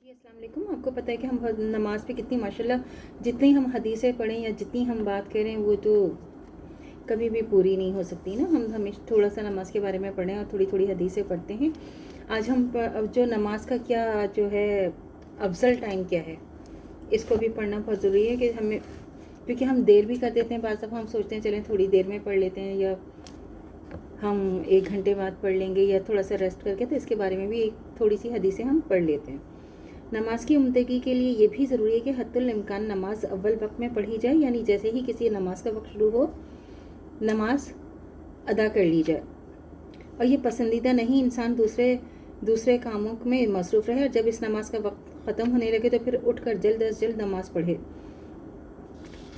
जी अस्सलाम वालेकुम। आपको पता है कि हम नमाज़ पे कितनी माशाल्लाह जितनी हम हदीसें पढ़ें या जितनी हम बात करें वो तो कभी भी पूरी नहीं हो सकती ना। हम हमेशा थोड़ा सा नमाज के बारे में पढ़ें और थोड़ी थोड़ी हदीसें पढ़ते हैं। आज हम जो नमाज का क्या जो है अफजल टाइम क्या है, इसको भी पढ़ना बहुत ज़रूरी है कि हमें, क्योंकि हम देर भी कर देते हैं। बाज़ दफ़ा हम सोचते हैं चलें थोड़ी देर में पढ़ लेते हैं या हम 1 घंटे बाद पढ़ लेंगे या थोड़ा सा रेस्ट करके, तो इसके बारे में भी एक थोड़ी सी हदीसें हम पढ़ लेते हैं। नमाज की उम्दगी के लिए ये भी ज़रूरी है कि हत्तुल इम्कान नमाज अव्वल वक्त में पढ़ी जाए, यानी जैसे ही किसी नमाज का वक्त शुरू हो नमाज अदा कर ली जाए। और ये पसंदीदा नहीं, इंसान दूसरे कामों में मसरूफ़ रहे और जब इस नमाज का वक्त ख़त्म होने लगे तो फिर उठकर जल्द अज जल्द नमाज पढ़े।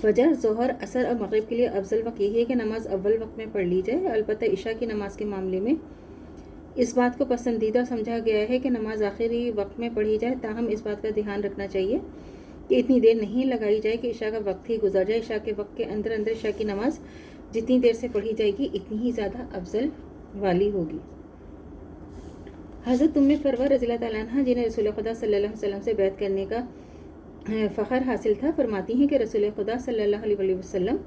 फजर, ज़ोहर, असर और मगरिब के लिए अफजल वक्त यही है कि नमाज अव्वल वक्त में पढ़ ली जाए। अलबत्ता इशा की नमाज के मामले में इस बात को पसंदीदा समझा गया है कि नमाज आखिरी वक्त में पढ़ी जाए। ताहम इस बात का ध्यान रखना चाहिए कि इतनी देर नहीं लगाई जाए कि इशा का वक्त ही गुजर जाए। इशा के वक्त के अंदर अंदर इशा की नमाज जितनी देर से पढ़ी जाएगी इतनी ही ज़्यादा अफजल वाली होगी। हज़रत उम्मे फरवा रज़ियल्लाहु तआला अन्हा, जिन्हें रसूल खुदा सल्लल्लाहु अलैहि वसल्लम से बैत करने का फ़ख्र हासिल था, फरमाती हैं कि रसूल खुदा सल्लल्लाहु अलैहि वसल्लम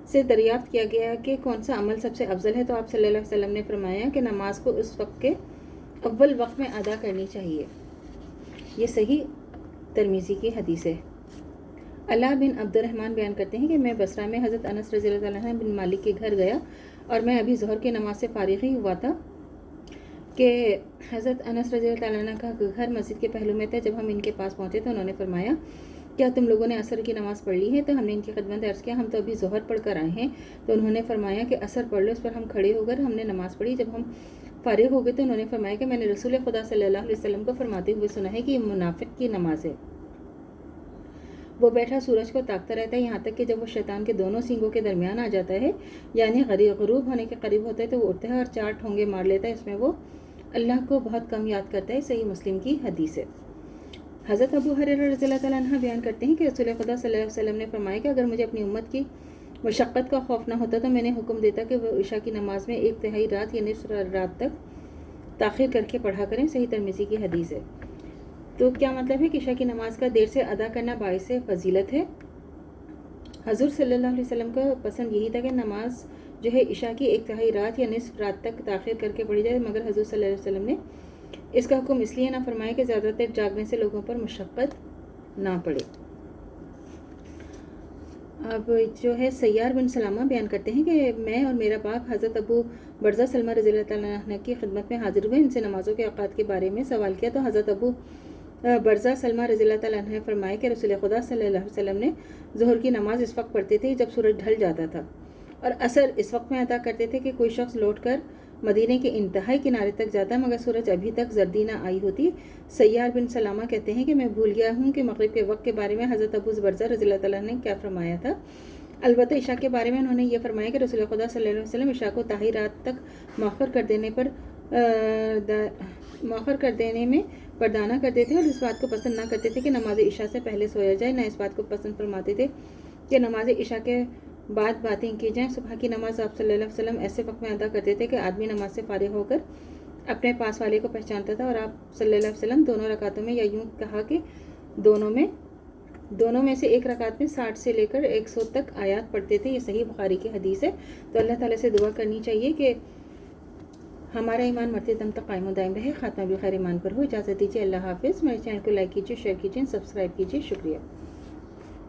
से दरियाफ़्त किया गया कि कौन सा अमल सबसे अफजल है, तो आप सल्लल्लाहु अलैहि वसल्लम ने फरमाया कि नमाज को उस वक्त के अव्वल वक्त में अदा करनी चाहिए। ये सही तिरमिज़ी की हदीस है। अला बिन अब्दुर्रहमान बयान करते हैं कि मैं बसरा में हज़रत अनस रज़ियल्लाहु अन्हु बिन मालिक के घर गया और मैं अभी ज़ोहर की नमाज से फारिग ही हुआ था कि हज़रत अनस रज़ियल्लाहु अन्हु का घर मस्जिद के पहलू में था। जब हम इनके पास पहुँचे तो उन्होंने फरमाया, क्या तुम लोगों ने असर की नमाज़ पढ़ ली है? तो हमने इनकी खिदमत अर्ज़ किया, हम तो अभी ज़ोहर पढ़ कर आए हैं। तो उन्होंने फरमाया कि असर पढ़ लो। इस पर हम खड़े होकर हमने नमाज़ पढ़ी। जब हम फारिग हो गए तो उन्होंने फरमाया कि मैंने रसूल खुदा सल्लल्लाहु अलैहि वसल्लम को फरमाते हुए सुना है कि ये मुनाफिक की नमाज है। वो बैठा सूरज को ताकता रहता है यहाँ तक कि जब वो शैतान के दोनों सींगों के दरमियान आ जाता है, यानी गरूब होने के करीब होता है, तो वो उठता है और 4 ठोंगे मार लेता है। इसमें वो अल्लाह को बहुत कम याद करता है। सही मुस्लिम की हदीस है। हज़रत अबू हुरैरा रज़ियल्लाहु तआला अन्हु बयान करते हैं कि रसूल खुदा सल्लल्लाहु अलैहि वसल्लम ने फरमाया कि अगर मुझे अपनी उम्मत की मशक्क़त का खौफ ना होता तो मैंने हुक्म देता कि वो इशा की नमाज में 1/3 रात या निस्फ़ रात तक ताख़िर करके पढ़ा करें। सही तिरमिज़ी की हदीस है। तो क्या मतलब है कि इशा की नमाज का देर से अदा करना बाइस फ़जीलत है। हज़ूर सल्लल्लाहु अलैहि वसल्लम का पसंद यही था कि नमाज जो है इशा की 1/3 रात या निस्फ़ रात तक ताख़िर करके पढ़ी जाए, मगर हज़ूर सल्लल्लाहु अलैहि वसल्लम ने इसका हुक्म इसलिए ना फरमाया कि ज़्यादातर जागने से लोगों पर मशक्क़त ना पड़े। अब जो है सैयार बिन सलामा बयान करते हैं कि मैं और मेरा बाप हज़रत अबू बरज़ा सलमा रज़ियल्लाहु तआला अन्हु की खिदमत में हाजिर हुए। इनसे नमाज़ों के औक़ात के बारे में सवाल किया तो हज़रत अबू बरज़ा सलमा रज़ियल्लाहु तआला अन्हु ने फरमाया कि रसूल खुदा सल्लल्लाहु अलैहि वसल्लम ने ज़ोहर की नमाज़ इस वक्त पढ़ते थे जब सूरज ढल जाता था, और असर इस वक्त में अदा करते थे कि कोई शख्स लौटकर मदीने के इंतहाई किनारे तक जाता मगर सूरज अभी तक जर्दी ना आई होती। सैयार बिन सलामा कहते हैं कि मैं भूल गया हूँ कि मगरिब के वक्त के बारे में हज़रत अबू बरज़ा रज़ियल्लाहु तआला ने क्या फरमाया था। अलबत्ता इशा के बारे में उन्होंने ये फरमाया कि रसूल खुदा सल्लल्लाहु अलैहि वसल्लम इशा को ताही रात तक मौखर कर देने में पर्दाना करते थे और इस बात को पसंद ना करते थे कि नमाज इशा से पहले सोया जाए, ना इस बात को पसंद फरमाते थे कि नमाज इशा के बाद बातें की जाएँ। सुबह की नमाज आप सल्लल्लाहु अलैहि वसल्लम ऐसे वक्त में अदा करते थे कि आदमी नमाज से फारिग होकर अपने पास वाले को पहचानता था, और आप सल्लल्लाहु अलैहि वसल्लम दोनों रकातों में, या यूँ कहा कि दोनों में से एक रकात में 60 से लेकर 100 तक आयात पढ़ते थे। ये सही बुखारी की हदीस है। तो अल्लाह ताला से दुआ करनी चाहिए कि हमारा ईमान मरते दम तक कायम दायम रहे, खात्मा बिल खैर ईमान पर हो। इजाज़त दीजिए, अल्लाह हाफ़िज़। मेरे चैनल को लाइक कीजिए, शेयर कीजिए, सब्सक्राइब कीजिए। शुक्रिया।